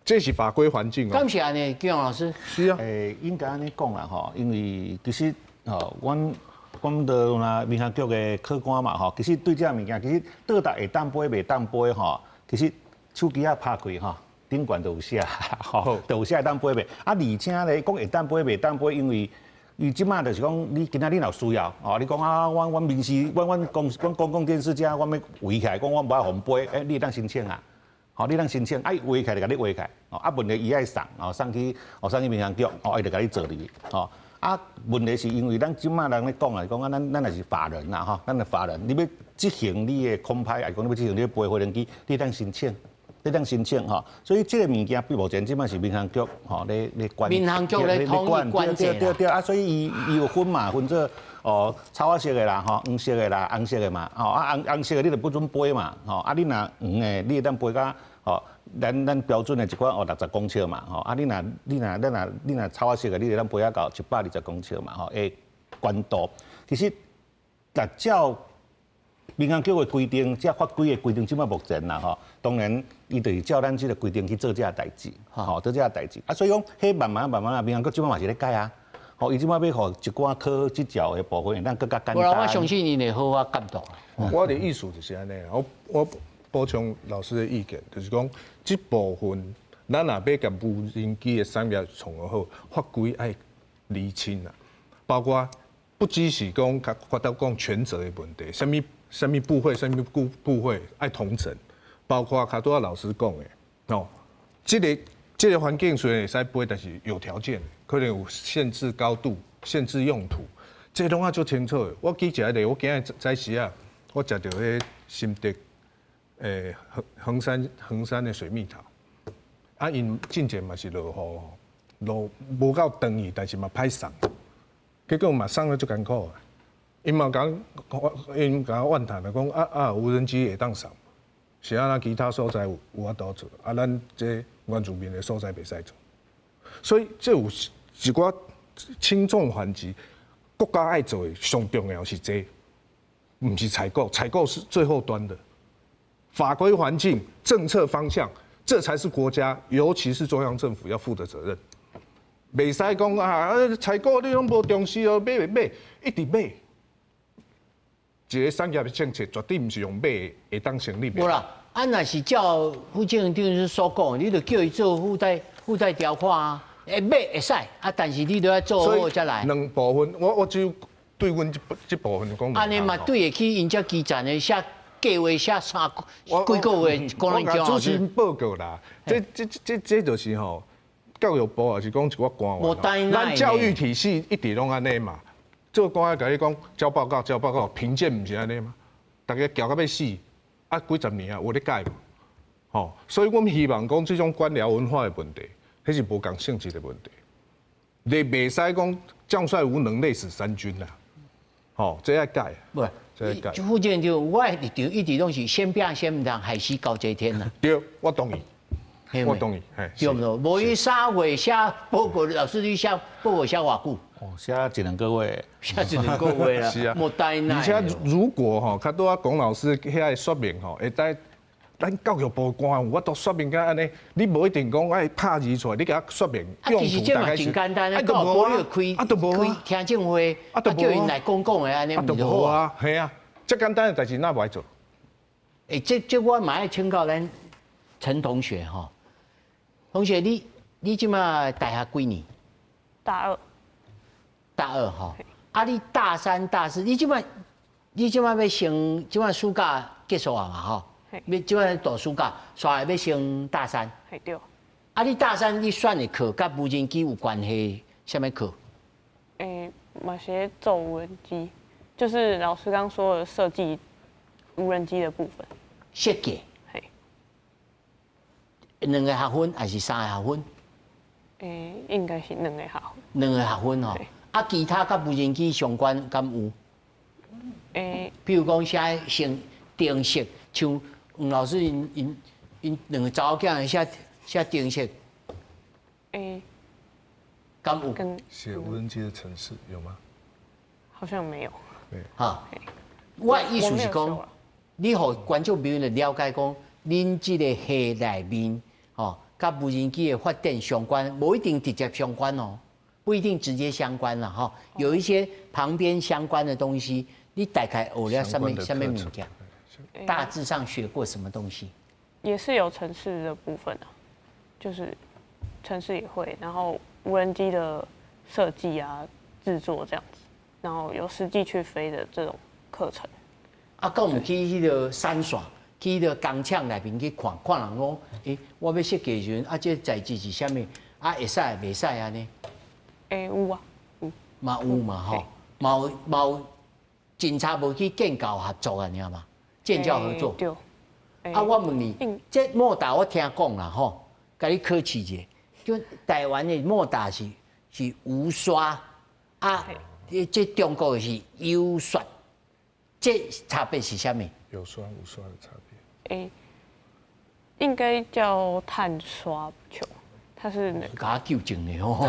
這是法規環境哦。感謝安尼，姜老師。是啊。應該安尼講啦吼，因為其實吼，阮都那民航局的考官嘛吼，其實對這物件，其實到達會當飛袂當飛吼，其實手機啊拍開吼，頂懸都有寫吼，都有寫會當飛袂。啊，而且咧講會當飛袂當飛，因為即馬就是講，你今仔日有需要哦，你講啊，阮民視，阮公共電視遮，阮要圍起來講，阮無愛紅飛，你會當申請啊。好，你當申請，畫起來就甲你畫起來，哦，啊，問題伊愛送，哦，送去民航局，哦，伊就甲你做入去，哦，啊，問題是因為咱即馬人咧講來講啊，咱也是法人啦，吼，咱係法人，你要執行你的空拍，來講你要執行你的飛無人機，你當申請，吼，所以這個物件目前即馬是民航局，吼，咧管，民航局咧統一管制啦，對，啊，所以伊有分嘛，分做。哦，草仔色的啦，吼，黃色的啦，紅色的嘛，吼，啊紅色的你就不准飛嘛，吼，啊你若黃的，你會當飛甲吼，咱標準的一款60公尺嘛，吼，啊你若草啊色的，你咱飛啊到120公尺嘛，吼，誒，關度，其實照民航局的規定，這法規的規定，即擺目前啦，吼，當然伊就是照咱這個規定去做這個代誌，吼，做這個代誌，啊，所以講，迄慢慢啊，民航局即擺嘛是咧改啊，吼，伊即擺要互一寡科執照的部分，咱更加簡單。我相信伊會好好監督。我的意思就是安尼啦，我補充老師的意見，就是講，這部分咱若要甲無人機的產業從而好，法規愛釐清啦，包括不只是講發到講權責的問題，什麼部會愛統整，包括較多老師講的，哦，這個環境雖然會使飛，但是有條件，可能有限制高度、限制用途，這攏啊足清楚的。我記一個例，我今日早時啊，我食到迄新竹。橫山的水蜜桃，啊，因進前嘛是落雨，落無夠長伊，但是嘛歹送，結果嘛送了足艱苦啊。因嘛講怨嘆的講無人機會當送，是啊，咱其他所在有法度做，啊，咱這原住民的所在袂使做，所以這有一寡輕重緩急，國家愛做的上重要是這個，不是採購，採購是最後端的。法規環境、政策方向，這才是國家，尤其是中央政府要負的責任。袂使講啊，採購你攏無重視哦，買，一直買。一個產業的政策絕對不是用買會當成立。無啦，若是照副政長所講，你就叫伊做附帶條款啊，會買會使啊，但是你都要做好才來。兩部分，我只有對阮這部分講。安尼嘛，對會去因遮基站的寫。計劃寫幾個月，可能就主持報告啦。這就是吼，教育部也是講一個官員。咱教育體系一直攏安尼嘛。做官員甲你講交報告，評鑑唔是安尼嗎？大家交到要死，啊幾十年啊，有咧改無？吼，所以我們希望講這種官僚文化的問題，迄是無共性質的問題。你袂使講將帥無能，累死三軍啦。吼，這要改。副政長，我的立場一直攏是先拼先唔通害死高這天啦。對，我同意，我同意，對唔對？無伊3月寫報告，老師你寫報告寫偌久？哦，寫1-2個月，寫1-2個月啦。是啊，莫呆耐。而且如果吼，較多龔老師遐個說明吼，會帶咱教育部官員，我都說明甲安尼，你無一定講愛拍字出來，你甲說明用途大概是。其實這嘛真簡單，教育部你開聽證會，叫因來講的安尼唔就好啊？係啊，這簡單的代志哪不愛做？這我嘛愛請教咱陳同學哈，同學你即馬大學幾年？大二。大二哈，啊你大3、大4，你即馬要升，即馬暑假結束啊嘛吼？要即擺讀暑假，煞來要升大3。係對。啊，你大3你選的課，甲無人機有關係？什麼課？嘛些做無人機，就是老師剛說的設計無人機的部分。設計。係。2個學分還是3個學分？應該是2個學分。2個學分吼。啊，其他甲無人機相關敢有？比如講寫定式，像吳老師因2個查某囝寫定式。敢有？寫無人機的程式有嗎？好像沒有。哈，我意思是講，你互觀眾朋友了解講，恁這個系內面，吼，甲無人機的發展相關，無一定直接相關哦。不一定直接相關了哈，有一些旁邊相關的東西，你大概學了什麼物件？大致上學過什麼東西？也是有程式的部分啊，就是程式也會，然後無人機的設計啊、製作這樣子，然後有實際去飛的這種課程。啊，跟我們去迄個山線，去迄個工廠內面去看人講，我要設計時陣，啊，這材質是啥物？啊，會使袂使安尼？有啊，嘛有嘛吼，嘛有警察無去建教合作啊，你知道嗎？建教合作。對。啊，我問你，這莫達我聽講啦吼，甲你考試者，就台灣的莫達是無刷啊，這中國的是有刷，這差別是啥物？有刷無刷的差別。應該叫碳刷球，它是那個。加糾正的哦，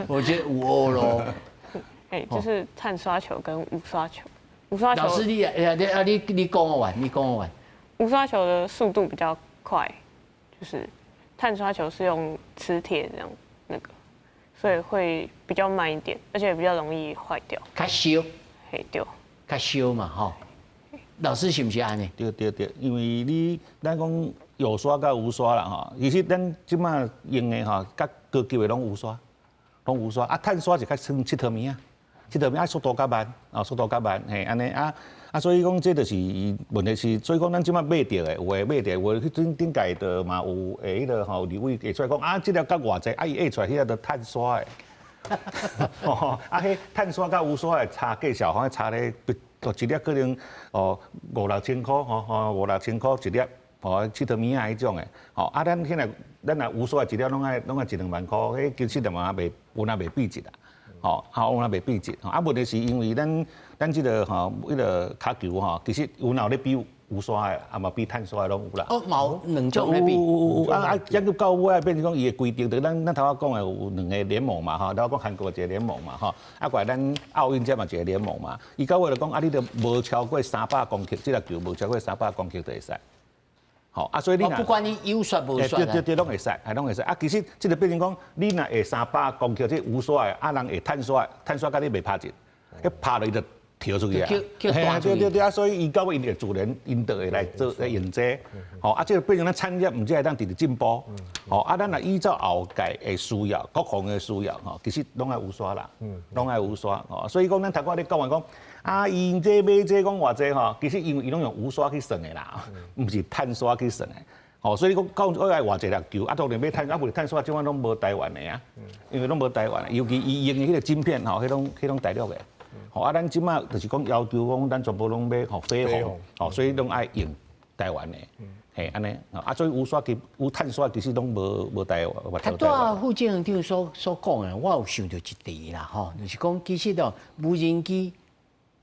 我覺得有哦咯。哎，就是碳刷球跟無刷球。無刷球。老師你講我玩，你講我玩。無刷球的速度比較快，就是碳刷球是用磁鐵這樣那個，所以會比較慢一點，而且比較容易壞掉。較燒。嘿，對。較燒嘛吼。老師是不是安尼？對，因為咱講有刷甲無刷啦吼，其實咱即馬用的吼，甲高級的攏無刷，啊，碳刷是較算七毫米啊，7毫米啊，速度較慢，速度較慢，嘿，安尼啊，所以講這就是問題是，所以講咱即馬買着的，有誒買着，有誒去頂界的嘛有誒迄個吼，立委會出來講這條甲偌濟，伊下出來迄個都碳刷的，迄碳刷甲無刷的差價小，好像差咧。一粒可能5、6千塊，5、6千塊一粒，7毫米啊迄種誒，咱現在咱若無刷一粒攏愛1-2萬塊，迄其實嘛袂有那袂比值啦，有那袂比值，問題是因為咱這個迄個卡球其實有哪咧比無刷的，嘛比碳刷的攏有啦。冇兩種咧比。講到尾變成講伊的規定，就咱頭仔講的有兩個聯盟嘛，頭仔講韓國一個聯盟嘛，過來咱奧運這嘛一個聯盟嘛，伊到尾就講你著無超過300公克，這個球無超過300公克就會使。所以你不管你有刷無刷對，攏會使，攏會使。其實這個變成講，你若下300公克，這無刷的，人下碳刷甲你袂拍一，一拍落伊就跳出去啊！對，所以伊到尾因會自然因就會來做來用這，這個變成咱產業唔只係當直直進步，咱若依照後屆的需要、國防的需要，其實攏愛無刷啦，攏愛無刷，所以講咱頭先咧講話講，因這買這講偌濟，其實因為伊攏用無刷去算的啦，唔是碳刷去算的，所以講到尾愛偌濟粒球，當然買碳，不是碳刷，即款攏無台灣的啊，因為攏無台灣的，尤其伊用的迄個晶片，迄種大陸的。咱即馬就是講要求講，咱全部攏要飛鴻，所以攏愛用台灣的，嘿安尼，所以無刷有碳刷其實攏無台灣。他對副警長所講的，我有想到一題啦，就是講其實無人機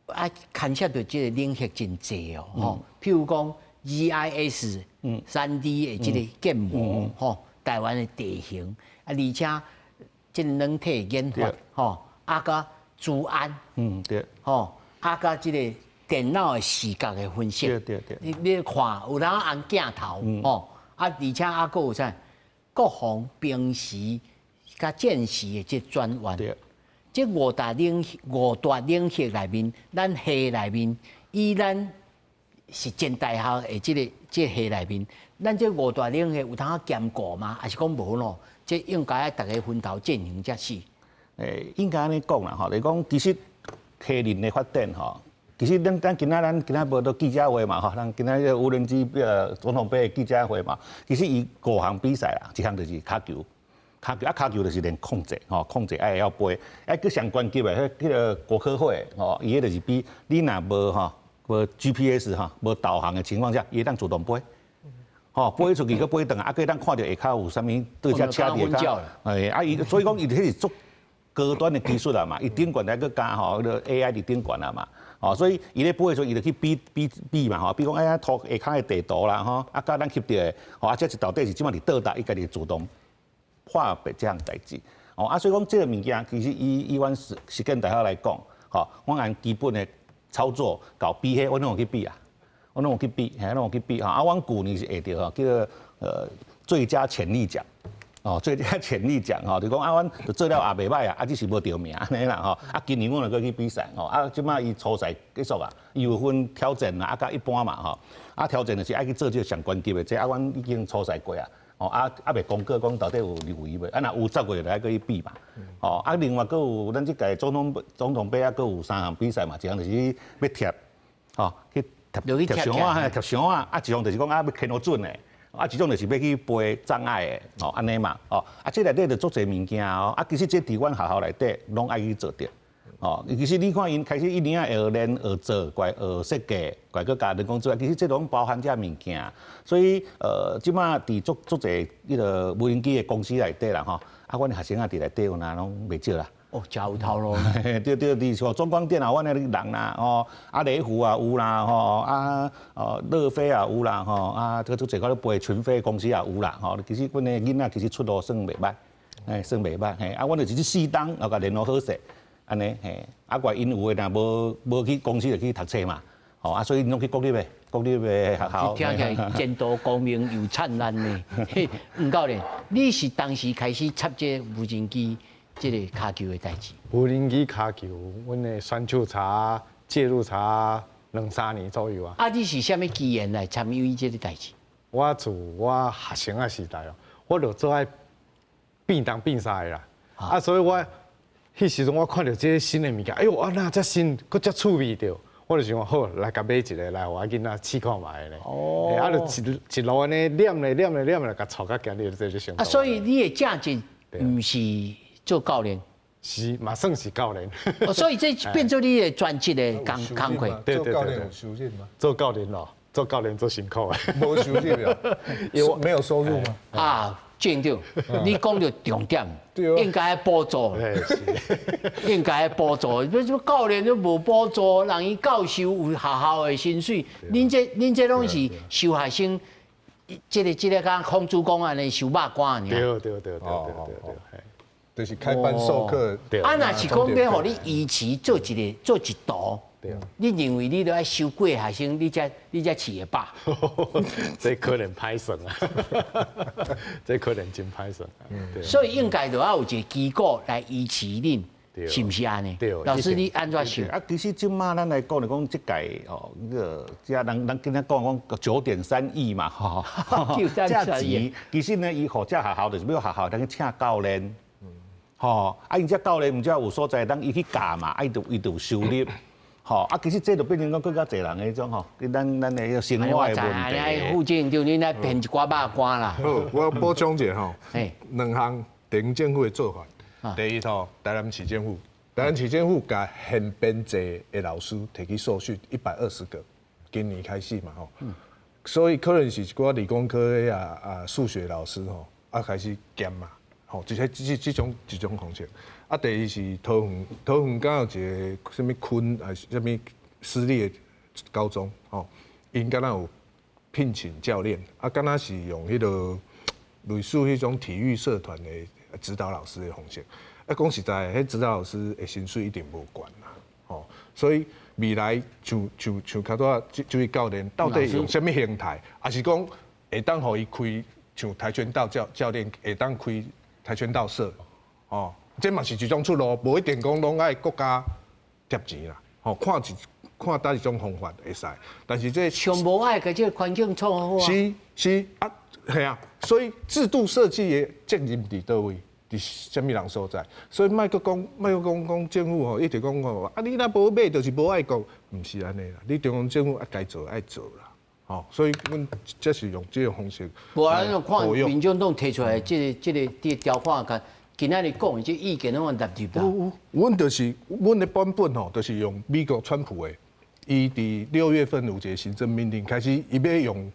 牽涉到這個領域真濟哦，譬如講 GIS、3D 的這個建模，台灣的地形，而且這個軟體研發，個資安，對，甲這個電腦的視覺的分析，對，你看有人按鏡頭，而且閣有啥國防兵時甲戰時的這專員，這五大領域內面，咱系內面，以咱是建大校的這系內面，咱這五大領域有通兼顧嗎？還是講無咯？這應該要大家分頭進行才是。應該安尼講啦，你講其實科技的發展，其實咱今仔無到記者會嘛，咱今仔無人機總統杯的記者會嘛，其實伊5項比賽啦，一項就是卡球就是練控制愛要飛，佫上關鍵的迄個國科會，伊迄就是比你若無 GPS 無導航的情況下，伊會當自動飛。飛出去佫飛轉來，佫當看到下骹有啥物對只車底下，所以講伊迄是足高端的技術啦嘛，伊頂懸來佫加迄個 AI 佇頂懸啦嘛，所以伊咧飛的時候，伊就去比嘛，比講哎呀圖下骹的地圖啦，甲咱翕到的，這一到底是即馬佇倒搭，伊家己自動判別這項代誌，所以講這個物件其實以阮實踐大學來講，我按基本的操作搞比迄，我攏有去比啊，我攏有去比，阮舊年是下着叫做最佳潛力獎。最佳潛力獎就講阮就做了也袂歹啊，只是無得名安尼啦今年我就去比賽即馬伊初賽結束啊，伊有分挑戰啦，甲一般嘛挑戰就是愛去做這個上關級的，這阮已經初賽過啊，袂公告講到底有入圍袂，若有10個就來去比嘛，另外佫有咱即屆總統杯佫有3項比賽嘛，一項就是要貼去貼箱啊，一項就是講要牽好準的。一種就是要去背障礙的，安尼嘛，這內底就足儕物件其實這佇阮學校內底攏愛去做着，其實你看因開始一年學練、學做、學設計、佫加人工智慧，其實這攏包含這物件，所以即馬佇足儕迄個無人機的公司內底啦，阮學生佇內底有哪攏袂少啦，哦，真有頭路。對，你說中光電腦灣的人啦，哦，啊雷虎啊有啦，吼啊樂飛啊有啦，吼啊，這個最高背群飛公司也有啦，吼，其實阮的囡仔其實出路算袂歹，算袂歹，嘿，啊，阮就是4檔，啊，甲聯絡好勢，安尼，嘿，啊，怪因有的若無去公司就去讀冊嘛，吼，啊，所以攏去國立的學校。聽起來前途光明又燦爛呢。吳教練，你是當時開始插這無人機這個骹球的代誌？無人機骹球，阮的選手差介入差2-3年左右啊。啊，你是啥物機緣來參與這個代誌？我自我學生的時代哦，我就做愛便當比賽啦。啊，所以我迄時陣我看到這個新的物件，哎呦，啊那遮新，佫遮趣味着。我就想講好，來甲買一個來，我囡仔試看賣咧。哦。啊，就一路安尼念咧，甲吵甲今日這就上。啊，所以你的正職唔是做教練？是，嘛算是教練。哦，所以這變做你的專職的工課。對。做教練有收入嗎？做教練咯，做教練做辛苦誒。無收入啊？因為沒有收入嗎？啊。正對，你講到重點，應該補助，應該補助。你說教練都無補助，人伊教授有學校的薪水，恁這攏是收學生，這個講孔子講安尼收肉乾爾。對，就是開班授課。啊，若是講要互你預期做一道。你認為你都愛收幾個學生，你才飼會飽？這可能歹算啊，這可能真歹算。所以應該就要有一個機構來維持恁，是不是安尼？老師你安怎想？啊，其實即馬咱來講這屆哦，這人今仔講9.3億嘛，吼，這錢其實呢，伊互這學校就是要學校通去請教練，吼，啊，因這教練唔只有所在，當伊去教嘛，伊就有收入。吼，啊，其實這就變成講更加濟人迄種吼，咱的生活的問題。附近就你來騙一寡肉乾啦。好，我補充一下吼，2項地方政府的做法。第一吼，台南市政府甲現編制的老師提起受訓120個，今年開始嘛吼。所以可能是一寡理工科的數學老師吼，開始減嘛，吼，這種方式。啊，第二是桃園敢有一個什麼昆啊，什麼私立的高中，吼，因敢若有聘請教練，啊，敢若是用迄個類似迄種體育社團的指導老師的方式。啊，講實在，迄指導老師的薪水一定無懸啦，吼，所以未來像較多這位教練到底用什麼形態，還是講會當互伊開像跆拳道教練會當開跆拳道社，哦。這嘛是一種出路，無一定講攏愛國家貼錢啦，吼，看哪一種方法會使，但是這上無愛個這個環境創好啊。是啊，係啊，所以制度設計的責任佇倒位，佇什麼人所在？所以莫閣講政府吼，一直講吼，啊你若無買就是無愛國，唔是安尼啦，你中央政府該做愛做啦，吼，所以阮這是用這種方式。無啊，咱看民眾黨提出來這個條款個。今仔日講，這意見攏有納入啦。阮就是阮的版本吼，就是用美國川普的，伊佇6月份有一個行政命令，開始伊要用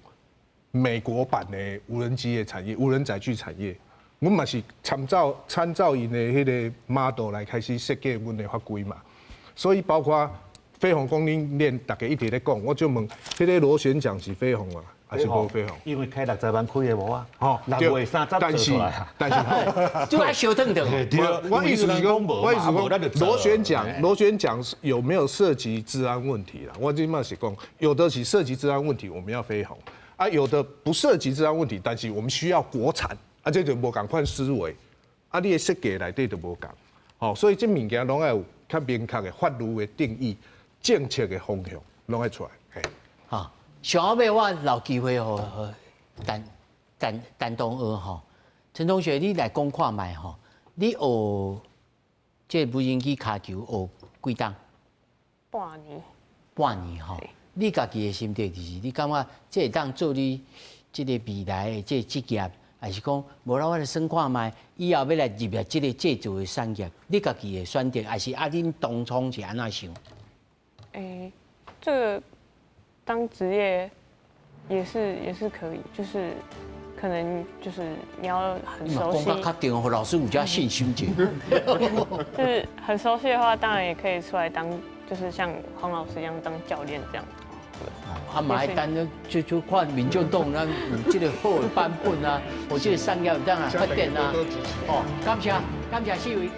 美國版的無人機的產業、無人載具產業。阮嘛是參照因的迄個 model 來開始設計阮的法規嘛。所以包括飛鴻供應鏈，大家一直在講，我就問，迄個螺旋槳是飛鴻啊？還是無飛鴻？因為開60萬開的無啊，吼，6月3十做出來，但是就愛小等等。我意思是講，螺旋槳有沒有涉及治安問題啦？我今嘛是講，有的是涉及治安問題，我們要飛鴻啊；有的不涉及治安問題，但是我們需要國產啊，這就無共款思維啊，你的設計內底就無共。好，所以這物件攏要有較明確的法律的定義、政策的方向，攏要出來。好。上後尾我留機會吼，陳同學吼，陳同學你來講看覓吼，你學這無人機骹球學幾檔？半年吼，你家己的心得就是，你感覺這會當做你這個未來的這職業，還是講無啦？我來算看覓，以後要來入來這個製造的產業，你家己的選擇，還是恁當初是安怎想？這個。當職業也是可以，就是可可能就是你要很熟悉。讲较確定，老師有加信心點。就是很熟悉的話，當然也可以出來當，就是像黃老師一樣當教練這樣。啊，馬來單就看民眾黨咱有這個好的版本啊，或者商業有當啊發展啊。哦，感謝4位。